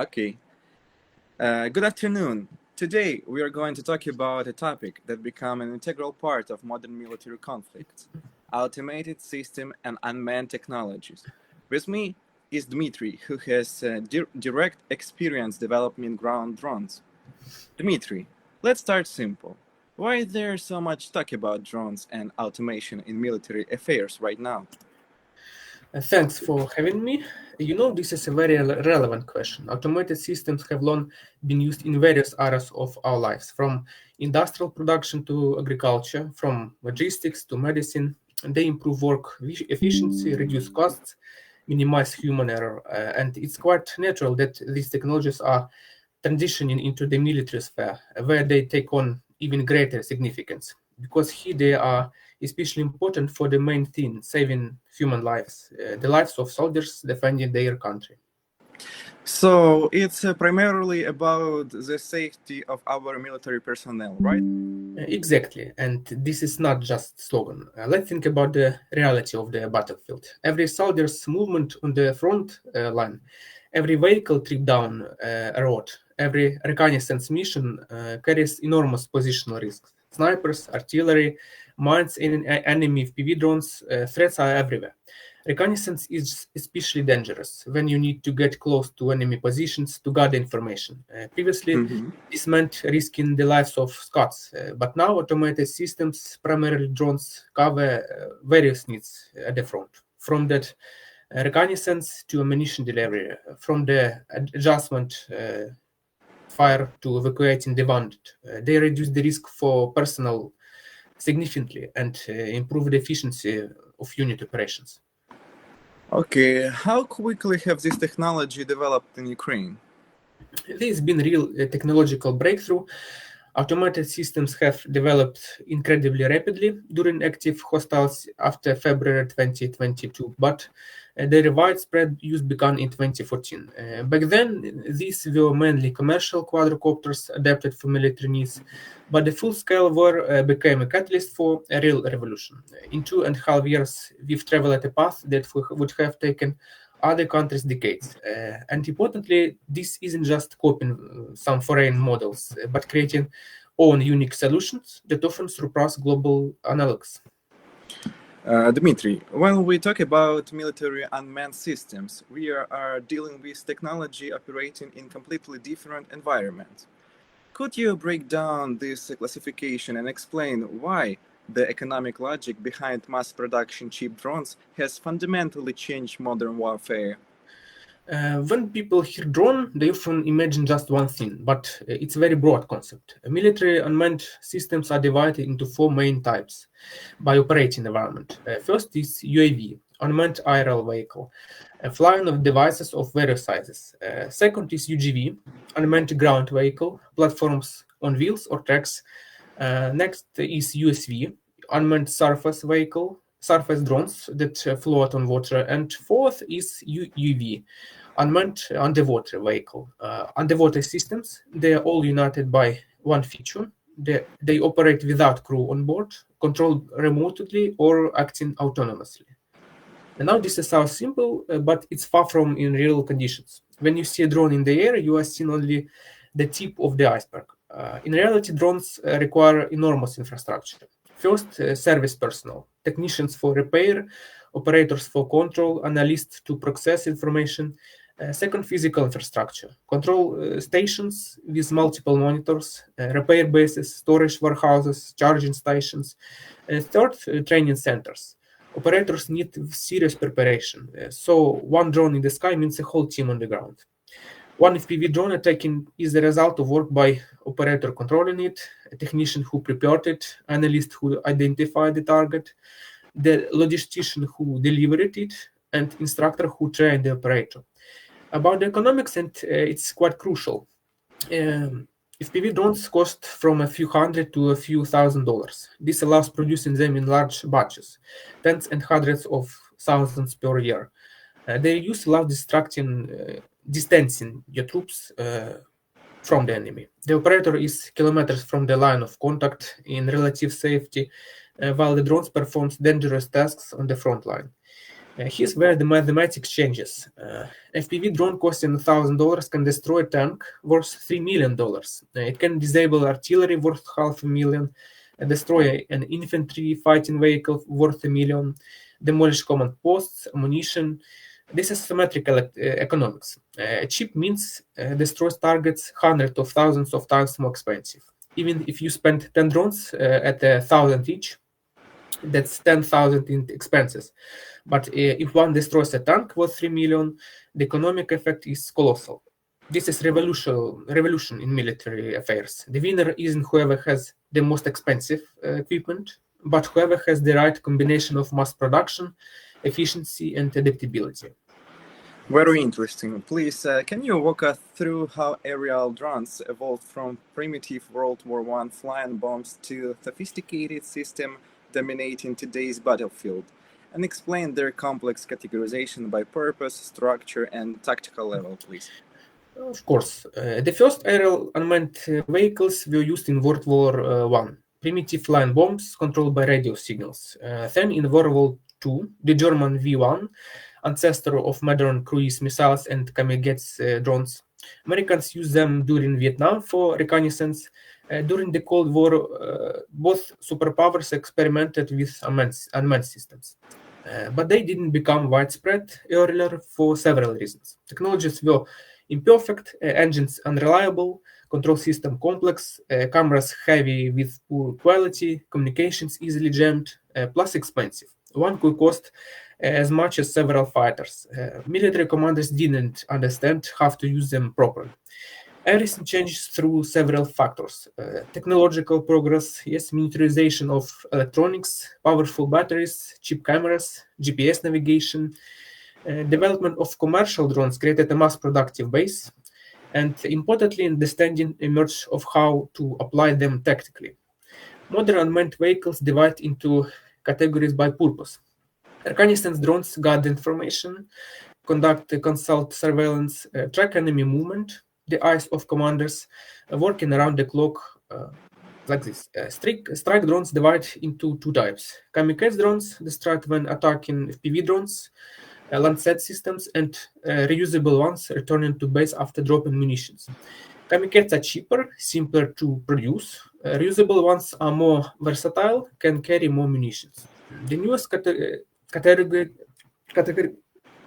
Okay. Good afternoon. Today we are going to talk about a topic that become an integral part of modern military conflicts: automated system and unmanned technologies. With me is Dmitry, who has direct experience developing ground drones. Dmitry, let's start simple. Why is there so much talk about drones and automation in military affairs right now? Thanks for having me. This is a very relevant question. Automated systems have long been used in various areas of our lives, from industrial production to agriculture, from logistics to medicine. They improve work efficiency, reduce costs, minimize human error, and it's quite natural that these technologies are transitioning into the military sphere, where they take on even greater significance, because here they are especially important for the main thing, saving human lives, the lives of soldiers defending their country. So it's primarily about the safety of our military personnel, right? Exactly, and this is not just slogan. Let's think about the reality of the battlefield. Every soldier's movement on the front line, every vehicle trip down a road, every reconnaissance mission carries enormous positional risks. Snipers, artillery, mines, enemy FPV drones, threats are everywhere. Reconnaissance is especially dangerous when you need to get close to enemy positions to gather information. Previously, Mhm. this meant risking the lives of Scots, but now automated systems, primarily drones, cover various needs at the front, from that reconnaissance to ammunition delivery, from the adjustment fire to evacuating the wounded. They reduce the risk for personnel significantly and improve the efficiency of unit operations. Okay, how quickly have this technology developed in Ukraine? There's been real technological breakthrough. Automated systems have developed incredibly rapidly during active hostiles after February 2022, but their widespread use began in 2014. Back then, these were mainly commercial quadrocopters adapted for military needs, but the full-scale war became a catalyst for a real revolution. In 2.5 years, we've traveled at a path that would have taken other countries' decades. And importantly, this isn't just copying some foreign models, but creating own unique solutions that often surpass global analogs. Dmitry, when we talk about military unmanned systems, we are dealing with technology operating in completely different environments. Could you break down this classification and explain why the economic logic behind mass production cheap drones has fundamentally changed modern warfare? When people hear drone, they often imagine just one thing, but it's a very broad concept. Military unmanned systems are divided into four main types by operating environment. First is UAV, unmanned aerial vehicle, flying of devices of various sizes. Second is UGV, unmanned ground vehicle, platforms on wheels or tracks. Next is USV, unmanned surface vehicle, surface drones that float on water. And fourth is UUV, unmanned underwater vehicle. Underwater systems, they are all united by one feature. They operate without crew on board, controlled remotely or acting autonomously. And now this sounds simple, but it's far from in real conditions. When you see a drone in the air, you are seeing only the tip of the iceberg. In reality, drones require enormous infrastructure. First, service personnel, technicians for repair, operators for control, analysts to process information. Second, physical infrastructure, control stations with multiple monitors, repair bases, storage warehouses, charging stations. Third, training centers. Operators need serious preparation. So one drone in the sky means a whole team on the ground. One FPV drone attacking is the result of work by operator controlling it, a technician who prepared it, analyst who identified the target, the logistician who delivered it, and instructor who trained the operator. About the economics, and it's quite crucial. FPV drones cost from a few hundred to a few $1,000s. This allows producing them in large batches, tens and hundreds of thousands per year. Their use allows distancing your troops from the enemy. The operator is kilometers from the line of contact in relative safety, while the drones performs dangerous tasks on the front line. Here's where the mathematics changes. FPV drone costing $1,000 can destroy a tank worth $3 million. It can disable artillery worth $500,000, destroy an infantry fighting vehicle worth $1 million, demolish command posts, ammunition. This is symmetric economics. Cheap means destroys targets hundreds of thousands of times more expensive. Even if you spend 10 drones at 1,000 each, that's 10,000 in expenses. But if one destroys a tank worth 3 million, the economic effect is colossal. This is revolution in military affairs. The winner isn't whoever has the most expensive equipment, but whoever has the right combination of mass production, efficiency, and adaptability. Very interesting. Please, can you walk us through how aerial drones evolved from primitive World War I flying bombs to sophisticated system dominating today's battlefield, and explain their complex categorization by purpose, structure, and tactical level, please? Of course, the first aerial unmanned vehicles were used in World War I. Primitive flying bombs controlled by radio signals. Then in World War II, the German V-1, ancestor of modern cruise missiles and kamikaze drones. Americans used them during Vietnam for reconnaissance. During the Cold War, both superpowers experimented with unmanned systems. But they didn't become widespread earlier for several reasons. Technologies were imperfect, engines unreliable, control system complex, cameras heavy with poor quality, communications easily jammed, plus expensive. One could cost as much as several fighters. Military commanders didn't understand how to use them properly. Everything changes through several factors. Technological progress, yes, miniaturization of electronics, powerful batteries, cheap cameras, GPS navigation, development of commercial drones created a mass productive base, and importantly, understanding emerged of how to apply them tactically. Modern unmanned vehicles divide into categories by purpose. Reconnaissance drones gather information, consult surveillance, track enemy movement, the eyes of commanders, working around the clock like this. Strike drones divide into two types. Kamikaze drones distract when attacking FPV drones, Lancet systems, and reusable ones returning to base after dropping munitions. Kamikazes are cheaper, simpler to produce. Reusable ones are more versatile, can carry more munitions. The newest category, category,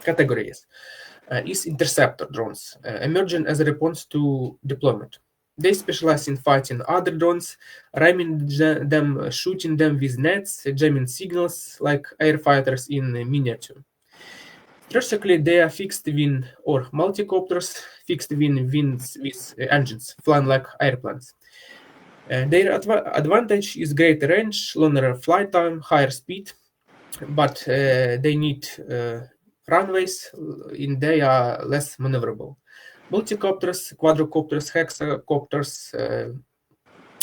category is interceptor drones, emerging as a response to deployment. They specialize in fighting other drones, ramming them, shooting them with nets, jamming signals like air fighters in miniature. Strategically, they are fixed wing or multicopters, fixed wing wings with engines, flying like airplanes. Their advantage is greater range, longer flight time, higher speed, but they need runways, and they are less maneuverable. Multicopters, quadrocopters, hexacopters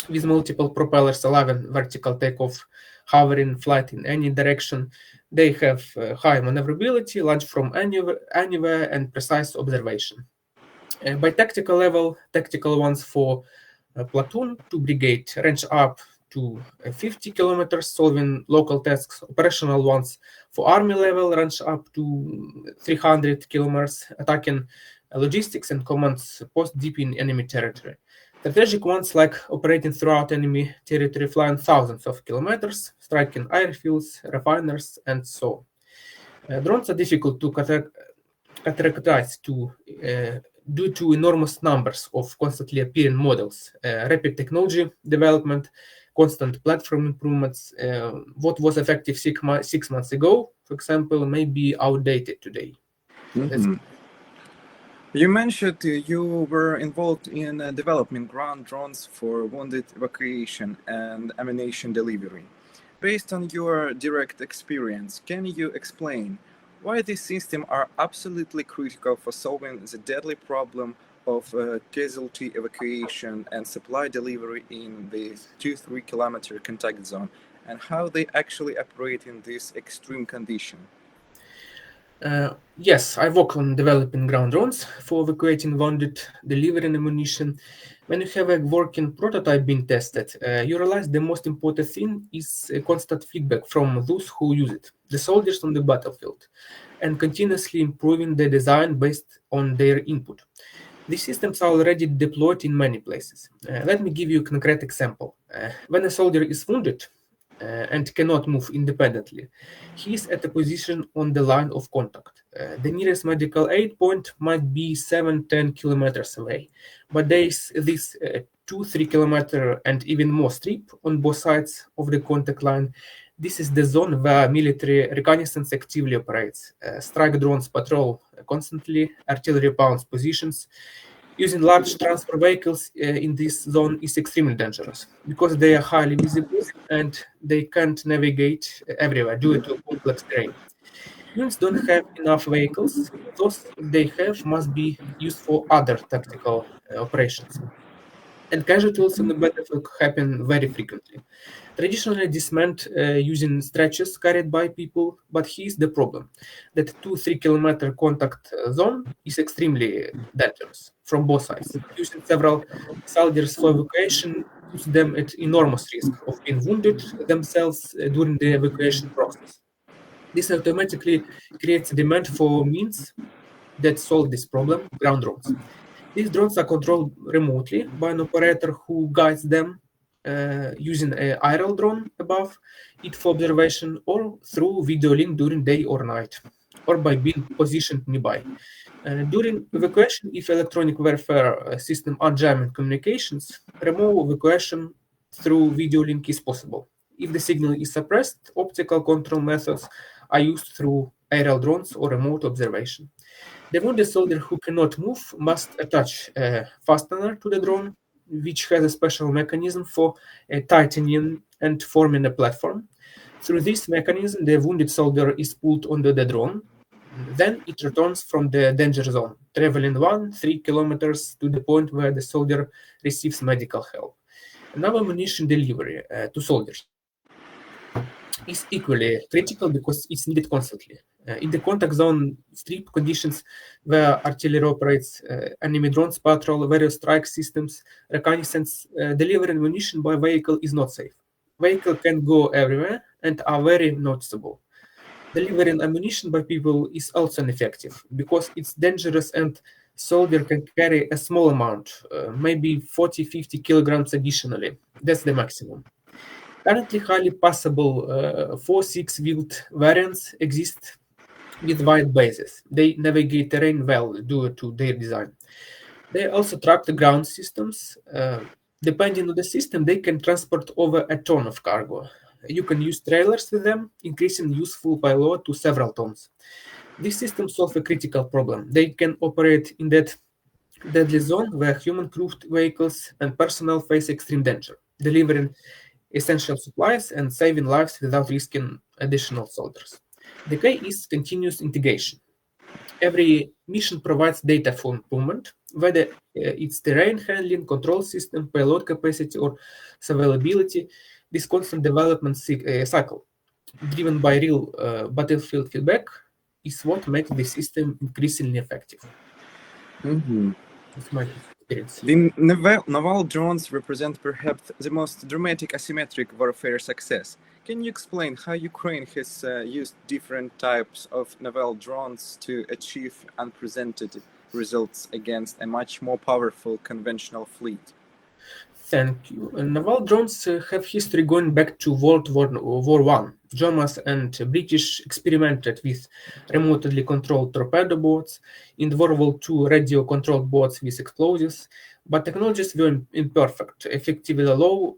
with multiple propellers allowing vertical takeoff, hovering, flight in any direction. They have high maneuverability, launch from anywhere, and precise observation. By tactical level, tactical ones for platoon to brigade range up to 50 kilometers, solving local tasks. Operational ones for army level range up to 300 kilometers, attacking logistics and commands post deep in enemy territory. Strategic ones like operating throughout enemy territory, flying thousands of kilometers, striking airfields, refiners, and so on. Drones are difficult to categorize due to enormous numbers of constantly appearing models, rapid technology development, constant platform improvements. What was effective 6 months ago, for example, may be outdated today. That's Mm-hmm. You mentioned you were involved in developing ground drones for wounded evacuation and ammunition delivery. Based on your direct experience, can you explain why these systems are absolutely critical for solving the deadly problem of casualty evacuation and supply delivery in the 2-3 kilometer contact zone, and how they actually operate in this extreme condition? Yes, I work on developing ground drones for evacuating wounded, delivering ammunition. When you have a working prototype being tested, you realize the most important thing is constant feedback from those who use it, the soldiers on the battlefield, and continuously improving the design based on their input. These systems are already deployed in many places. Let me give you a concrete example. When a soldier is wounded and cannot move independently, he is at a position on the line of contact. The nearest medical aid point might be 7-10 kilometers away, but there is this 2-3 kilometer and even more strip on both sides of the contact line. This is the zone where military reconnaissance actively operates. Strike drones patrol constantly, artillery pounds positions. Using large transport vehicles in this zone is extremely dangerous because they are highly visible and they can't navigate everywhere due to complex terrain. Units don't have enough vehicles. Those they have must be used for other tactical operations. And casualties on the battlefield happen very frequently. Traditionally, this meant using stretchers carried by people, but here's the problem: that 2-3 kilometer contact zone is extremely dangerous from both sides. Using several soldiers for evacuation puts them at enormous risk of being wounded themselves during the evacuation process. This automatically creates a demand for means that solve this problem: ground drones. These drones are controlled remotely by an operator who guides them using a aerial drone above it for observation, or through video link during day or night, or by being positioned nearby. During evacuation, if electronic warfare system are jamming communications, remote evacuation through video link is possible. If the signal is suppressed, optical control methods are used through aerial drones or remote observation. The wounded soldier who cannot move must attach a fastener to the drone, which has a special mechanism for tightening and forming a platform. Through this mechanism, the wounded soldier is pulled onto the drone. Then it returns from the danger zone, traveling 1-3 kilometers to the point where the soldier receives medical help. Now, ammunition delivery to soldiers is equally critical because it's needed constantly. In the contact zone, strip conditions where artillery operates, enemy drones patrol, various strike systems, reconnaissance, delivering ammunition by vehicle is not safe. Vehicle can go everywhere and are very noticeable. Delivering ammunition by people is also ineffective because it's dangerous and soldier can carry a small amount, maybe 40-50 kilograms additionally. That's the maximum. Currently, highly passable 4-6 wheeled variants exist with wide bases. They navigate terrain well due to their design. They also track the ground systems. Depending on the system, they can transport over a ton of cargo. You can use trailers with them, increasing useful payload to several tons. These systems solve a critical problem. They can operate in that deadly zone where human crewed vehicles and personnel face extreme danger, delivering essential supplies and saving lives without risking additional soldiers. The key is continuous integration. Every mission provides data for improvement, whether it's terrain handling, control system, payload capacity, or availability. This constant development cycle, driven by real battlefield feedback, is what makes the system increasingly effective. Mhm. It's my experience. The naval drones represent perhaps the most dramatic asymmetric warfare success. Can you explain how Ukraine has used different types of naval drones to achieve unprecedented results against a much more powerful conventional fleet? Thank you. Naval drones have history going back to World War One. Germans and British experimented with remotely controlled torpedo boats. In World War Two, radio-controlled boats with explosives, but technologies were imperfect, effectively low.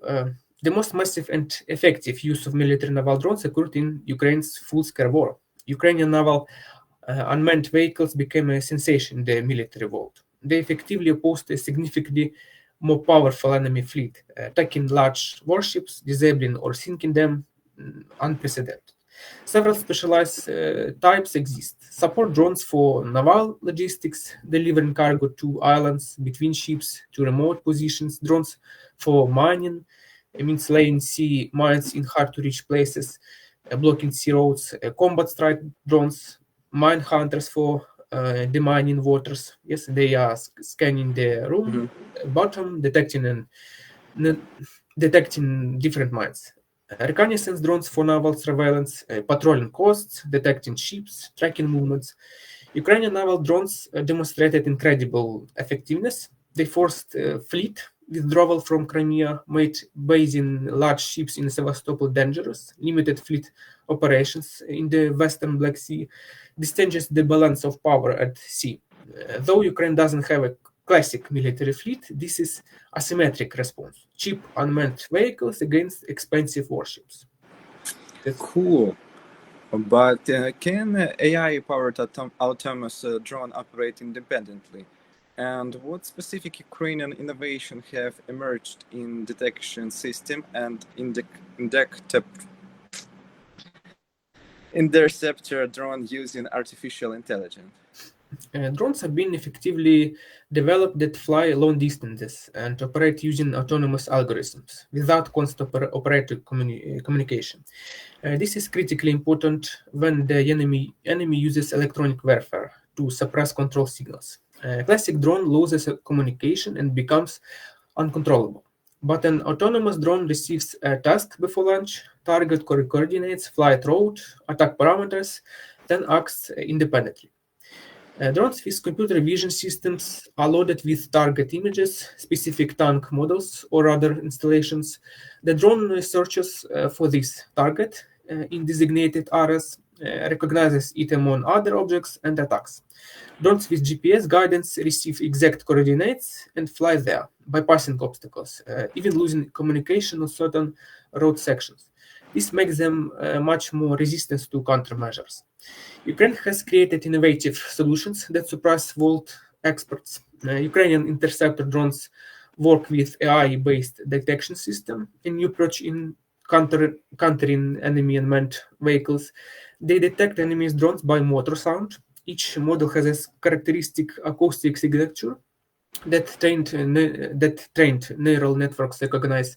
The most massive and effective use of military naval drones occurred in Ukraine's full-scale war. Ukrainian naval unmanned vehicles became a sensation in the military world. They effectively opposed a significantly more powerful enemy fleet, attacking large warships, disabling or sinking them, unprecedented. Several specialized types exist. Support drones for naval logistics, delivering cargo to islands, between ships, to remote positions. Drones for mining, it means laying sea mines in hard to reach places, blocking sea roads. Combat strike drones, mine hunters for demining waters. Yes, they are scanning the room Hmm. bottom, n- detecting different mines. Reconnaissance drones for naval surveillance, patrolling coasts, detecting ships, tracking movements. Ukrainian naval drones demonstrated incredible effectiveness. They forced fleet withdrawal from Crimea, made basing large ships in Sevastopol dangerous, limited fleet operations in the western Black Sea. This changes the balance of power at sea. Though Ukraine doesn't have a classic military fleet, this is asymmetric response: cheap unmanned vehicles against expensive warships. That's Cool. But can AI-powered autonomous drone operate independently? And what specific Ukrainian innovation have emerged in detection system and interceptor drone using artificial intelligence? Drones have been effectively developed that fly long distances and operate using autonomous algorithms without constant operator communication. This is critically important when the enemy uses electronic warfare to suppress control signals. A classic drone loses communication and becomes uncontrollable. But an autonomous drone receives a task before launch, target coordinates, flight route, attack parameters, then acts independently. Drones with computer vision systems are loaded with target images, specific tank models, or other installations. The drone searches for this target in designated areas, recognizes it among other objects, and attacks. Drones with GPS guidance receive exact coordinates and fly there, bypassing obstacles, even losing communication on certain road sections. This makes them much more resistant to countermeasures. Ukraine has created innovative solutions that surprise world experts. Ukrainian interceptor drones work with AI-based detection system, a new approach in countering enemy unmanned vehicles. They detect enemy's drones by motor sound. Each model has a characteristic acoustic signature that trained neural networks recognize,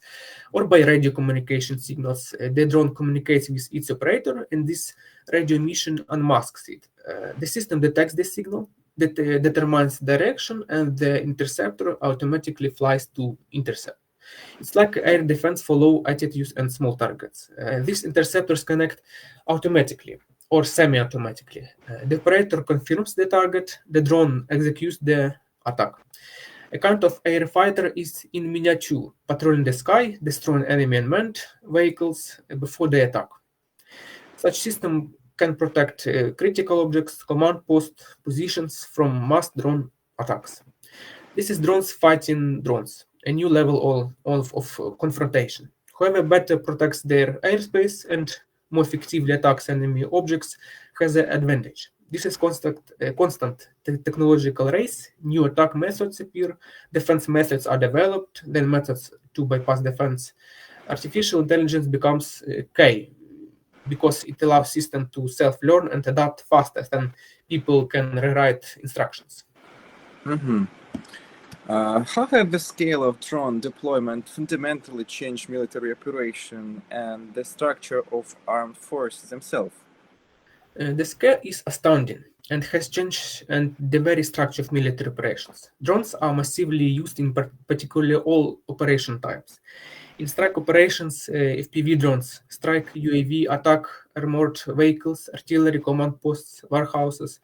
or by radio communication signals. The drone communicates with its operator, and this radio emission unmasks it. The system detects the signal, that determines direction, and the interceptor automatically flies to intercept. It's like air defense for low altitudes and small targets. These interceptors connect automatically or semi-automatically. The operator confirms the target, the drone executes the attack. A kind of air fighter is in miniature, patrolling the sky, destroying enemy unmanned vehicles before they attack. Such system can protect critical objects, command post positions from mass drone attacks. This is drones fighting drones, a new level of confrontation. Whoever better protects their airspace and more effectively attacks enemy objects has the advantage. This is constant technological race. New attack methods appear, defense methods are developed, then methods to bypass defense. Artificial intelligence becomes key because it allows system to self-learn and adapt faster than people can rewrite instructions. Hmm. How have the scale of drone deployment fundamentally changed military operation and the structure of armed forces themselves? The scale is astounding and has changed and the very structure of military operations. Drones are massively used in particularly all operation types. In strike operations, FPV drones strike UAV, attack armored vehicles, artillery command posts, warehouses.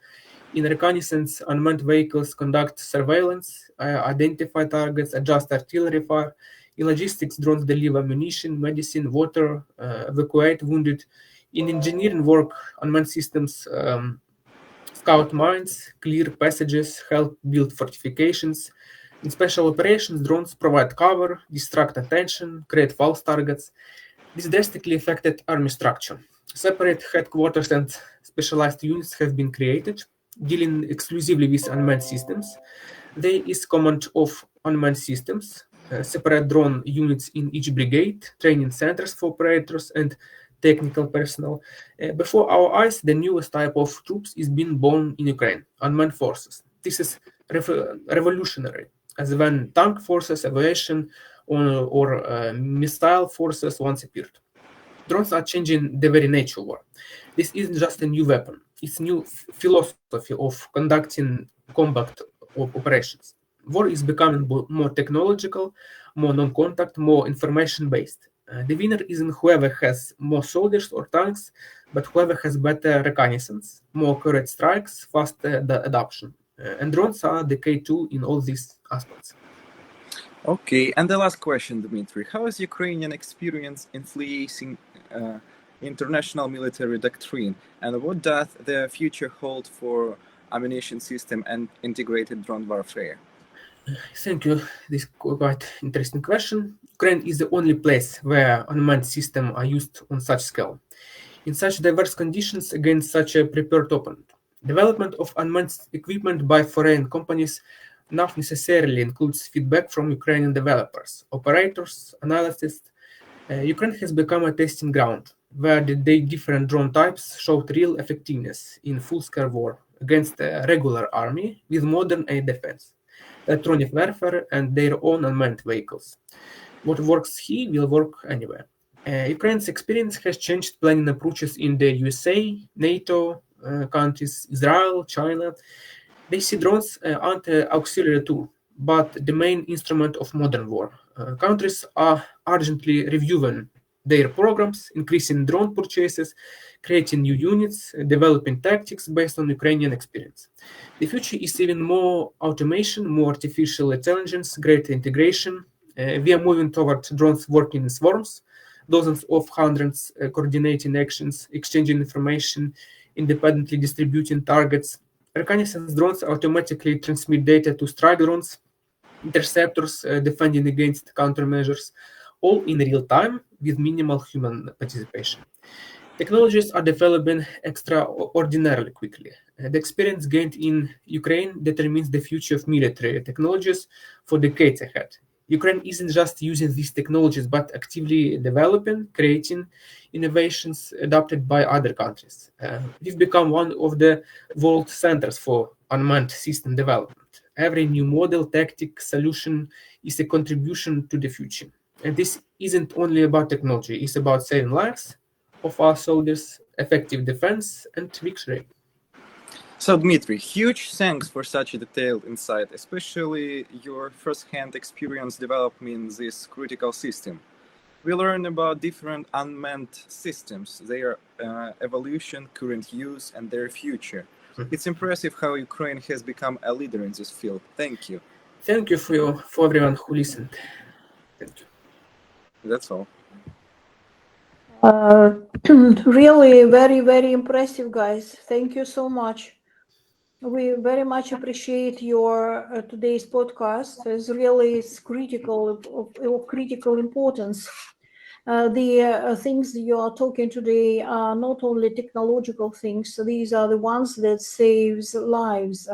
In reconnaissance, unmanned vehicles conduct surveillance, identify targets, adjust artillery fire. In logistics, drones deliver ammunition, medicine, water, evacuate wounded. In engineering work, unmanned systems scout mines, clear passages, help build fortifications. In special operations, drones provide cover, distract attention, create false targets. This drastically affected army structure. Separate headquarters and specialized units have been created, dealing exclusively with unmanned systems. There is command of unmanned systems, separate drone units in each brigade, training centers for operators and technical personnel. Before our eyes, the newest type of troops is being born in Ukraine, unmanned forces. This is revolutionary, as when tank forces, aviation, or missile forces once appeared. Drones are changing the very nature of war. This isn't just a new weapon. its new philosophy of conducting combat operations. War is becoming more technological, more non-contact, more information-based. The winner isn't whoever has more soldiers or tanks, but whoever has better reconnaissance, more accurate strikes, faster adoption. And drones are the key tool in all these aspects. Okay, and the last question, Dmitry. How is Ukrainian experience influencing international military doctrine, and what does the future hold for ammunition system and integrated drone warfare? Thank you. This is quite interesting question. Ukraine is the only place where unmanned systems are used on such scale, in such diverse conditions against such a prepared opponent. Development of unmanned equipment by foreign companies not necessarily includes feedback from Ukrainian developers, operators, analysts. Ukraine has become a testing ground where the different drone types showed real effectiveness in full-scale war against a regular army with modern air defense, electronic warfare, and their own unmanned vehicles. What works here will work anywhere. Ukraine's experience has changed planning approaches in the USA, NATO countries, Israel, China. They see drones aren't an auxiliary tool, but the main instrument of modern war. Countries are urgently reviewing their programs, increasing drone purchases, creating new units, developing tactics based on Ukrainian experience. The future is even more automation, more artificial intelligence, greater integration. We are moving toward drones working in swarms, dozens of hundreds coordinating actions, exchanging information, independently distributing targets. Reconnaissance drones automatically transmit data to strike drones, interceptors defending against countermeasures, all in real time with minimal human participation. Technologies are developing extraordinarily quickly. The experience gained in Ukraine determines the future of military technologies for decades ahead. Ukraine isn't just using these technologies, but actively developing, creating innovations adopted by other countries. We've become one of the world centers for unmanned system development. Every new model, tactic, solution is a contribution to the future. And this isn't only about technology, it's about saving lives of our soldiers, effective defense, and victory. So, Dmitry, huge thanks for such a detailed insight, especially your first-hand experience developing this critical system. We learned about different unmanned systems, their evolution, current use, and their future. It's impressive how Ukraine has become a leader in this field. Thank you. Thank you for everyone who listened. Thank you. That's all. Uh, really very, very impressive, guys. Thank you so much. We very much appreciate your today's podcast. It's really critical of critical importance. The things you are talking today are not only technological things. These are the ones that saves lives.